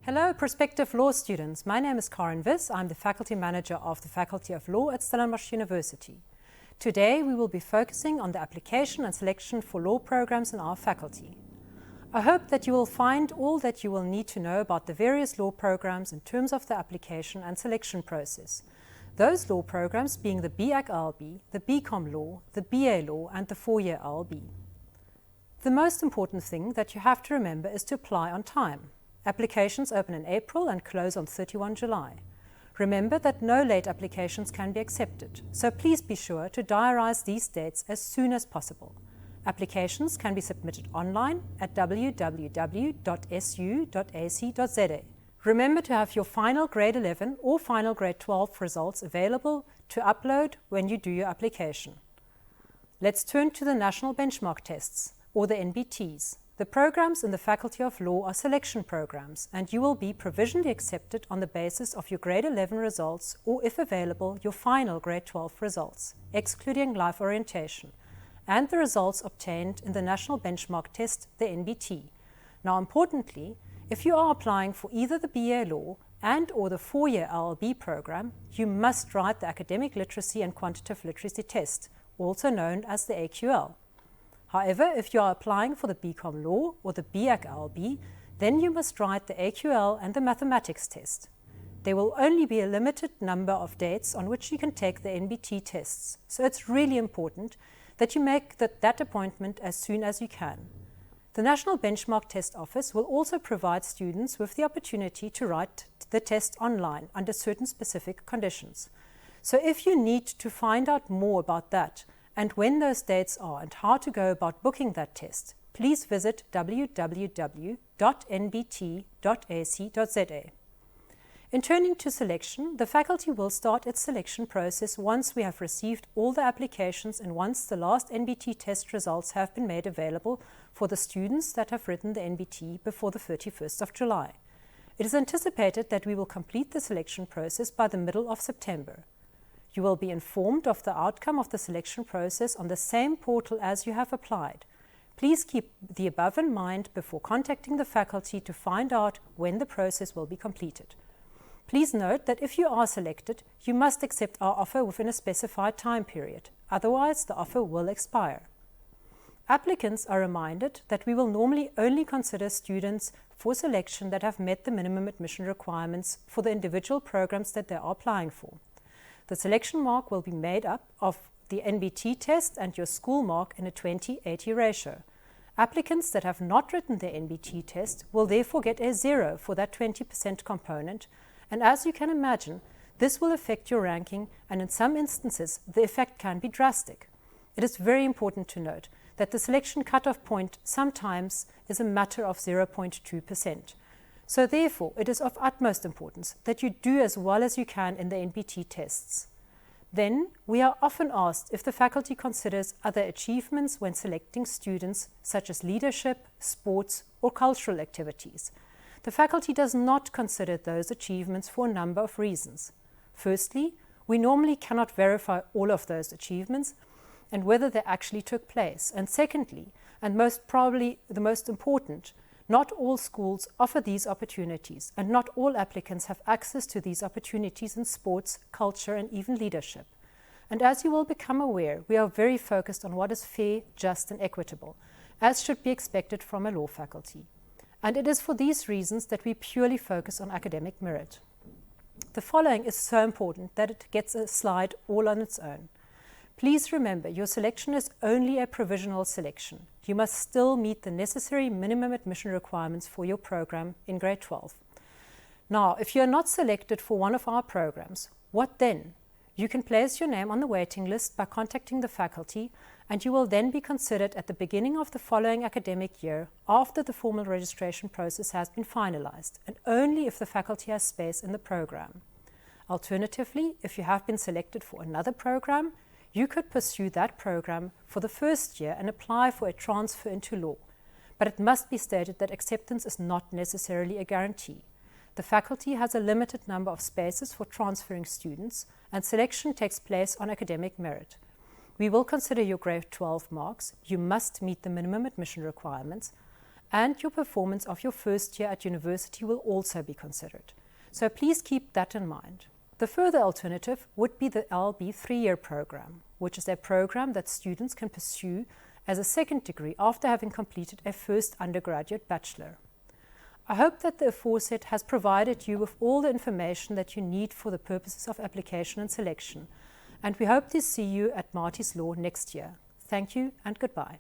Hello, prospective law students. My name is Karen Viss. I'm the Faculty Manager of the Faculty of Law at Stellenbosch University. Today we will be focusing on the application and selection for law programs in our faculty. I hope that you will find all that you will need to know about the various law programs in terms of the application and selection process. Those law programs being the BAc LLB, the BCom Law, the BA Law and the 4-year LLB. The most important thing that you have to remember is to apply on time. Applications open in April and close on 31 July. Remember that no late applications can be accepted, so please be sure to diarise these dates as soon as possible. Applications can be submitted online at www.su.ac.za. Remember to have your final grade 11 or final grade 12 results available to upload when you do your application. Let's turn to the National Benchmark Tests, or the NBTs. The programs in the Faculty of Law are selection programs, and you will be provisionally accepted on the basis of your grade 11 results or, if available, your final grade 12 results, excluding life orientation, and the results obtained in the National Benchmark Test, the NBT. Now, importantly, if you are applying for either the BA Law and or the 4-year LLB program, you must write the Academic Literacy and Quantitative Literacy Test, also known as the AQL. However, if you are applying for the BCom Law or the BAc LLB, then you must write the AQL and the Mathematics Test. There will only be a limited number of dates on which you can take the NBT tests, so it's really important that you make that appointment as soon as you can. The National Benchmark Test Office will also provide students with the opportunity to write the test online under certain specific conditions. So if you need to find out more about that, and when those dates are and how to go about booking that test, please visit www.nbt.ac.za. In turning to selection, the faculty will start its selection process once we have received all the applications and once the last NBT test results have been made available for the students that have written the NBT before the 31st of July. It is anticipated that we will complete the selection process by the middle of September. You will be informed of the outcome of the selection process on the same portal as you have applied. Please keep the above in mind before contacting the faculty to find out when the process will be completed. Please note that if you are selected, you must accept our offer within a specified time period. Otherwise, the offer will expire. Applicants are reminded that we will normally only consider students for selection that have met the minimum admission requirements for the individual programs that they are applying for. The selection mark will be made up of the NBT test and your school mark in a 20-80 ratio. Applicants that have not written the NBT test will therefore get a 0 for that 20% component, and as you can imagine, this will affect your ranking, and in some instances, the effect can be drastic. It is very important to note that the selection cutoff point sometimes is a matter of 0.2%. So therefore, it is of utmost importance that you do as well as you can in the NBT tests. Then, we are often asked if the faculty considers other achievements when selecting students, such as leadership, sports, or cultural activities. The faculty does not consider those achievements for a number of reasons. Firstly, we normally cannot verify all of those achievements and whether they actually took place. And secondly, and most probably the most important, not all schools offer these opportunities, and not all applicants have access to these opportunities in sports, culture, and even leadership. And as you will become aware, we are very focused on what is fair, just, and equitable, as should be expected from a law faculty. And it is for these reasons that we purely focus on academic merit. The following is so important that it gets a slide all on its own. Please remember, your selection is only a provisional selection. You must still meet the necessary minimum admission requirements for your program in grade 12. Now, if you are not selected for one of our programs, what then? You can place your name on the waiting list by contacting the faculty, and you will then be considered at the beginning of the following academic year after the formal registration process has been finalized, and only if the faculty has space in the program. Alternatively, if you have been selected for another program, you could pursue that program for the first year and apply for a transfer into law. But it must be stated that acceptance is not necessarily a guarantee. The faculty has a limited number of spaces for transferring students, and selection takes place on academic merit. We will consider your grade 12 marks. You must meet the minimum admission requirements, and your performance of your first year at university will also be considered. So please keep that in mind. The further alternative would be the LB 3-year program, which is a program that students can pursue as a second degree after having completed a first undergraduate bachelor. I hope that the aforesaid has provided you with all the information that you need for the purposes of application and selection, and we hope to see you at Marty's Law next year. Thank you and goodbye.